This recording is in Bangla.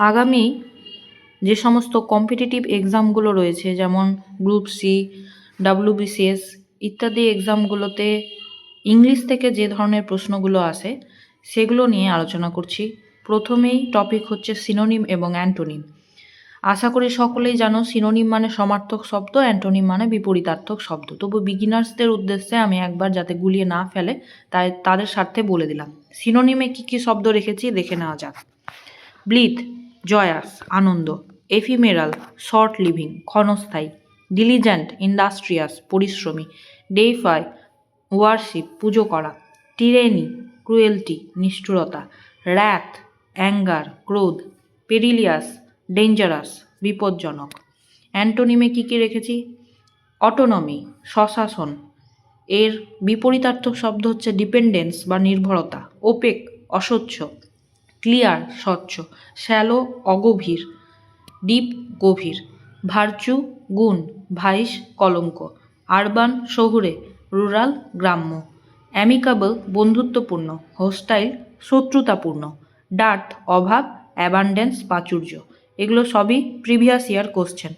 আগামী যে সমস্ত কম্পিটিটিভ এক্সামগুলো রয়েছে, যেমন গ্রুপ সি, ডাব্লিউবিসিএস ইত্যাদি এক্সামগুলোতে ইংলিশ থেকে যে ধরনের প্রশ্নগুলো আসে সেগুলো নিয়ে আলোচনা করছি। প্রথমেই টপিক হচ্ছে সিনোনিম এবং অ্যান্টোনিম। আশা করি সকলেই জানো সিনোনিম মানে সমার্থক শব্দ, অ্যান্টোনিম মানে বিপরীতার্থক শব্দ। তবু বিগিনার্সদের উদ্দেশ্যে আমি একবার যাতে গুলিয়ে না ফেলে তাই তাদের স্বার্থে বলে দিলাম। সিনোনিমে কী কী শব্দ রেখেছি দেখে নেওয়া যাক। ব্লিথ জয়াস আনন্দ, এফিমেরাল শর্ট লিভিং ক্ষণস্থায়ী, ডিলিজেন্ট ইন্ডাস্ট্রিয়াস পরিশ্রমী, ডেইফাই ওয়ারশিপ পুজো করা, টিরেনি ক্রুয়েলটি নিষ্ঠুরতা, র্যাথ অ্যাঙ্গার ক্রোধ, পেরিলিয়াস ডেঞ্জারাস বিপজ্জনক। অ্যান্টোনিমে কী কী রেখেছি? অটোনমি স্বশাসন, এর বিপরীতার্থক শব্দ হচ্ছে ডিপেন্ডেন্স বা নির্ভরতা, ওপেক অস্বচ্ছ, ক্লিয়ার স্বচ্ছ, শ্যালো অগভীর, ডিপ গভীর, ভার্চু গুণ, ভাইস কলঙ্ক, আরবান শহুরে, রুরাল গ্রাম্য, অ্যামিকাবল বন্ধুত্বপূর্ণ, হোস্টাইল শত্রুতাপূর্ণ, ডার্থ অভাব, অ্যাবান্ডেন্স প্রাচুর্য। এগুলো সবই প্রিভিয়াস ইয়ার কোশ্চেন।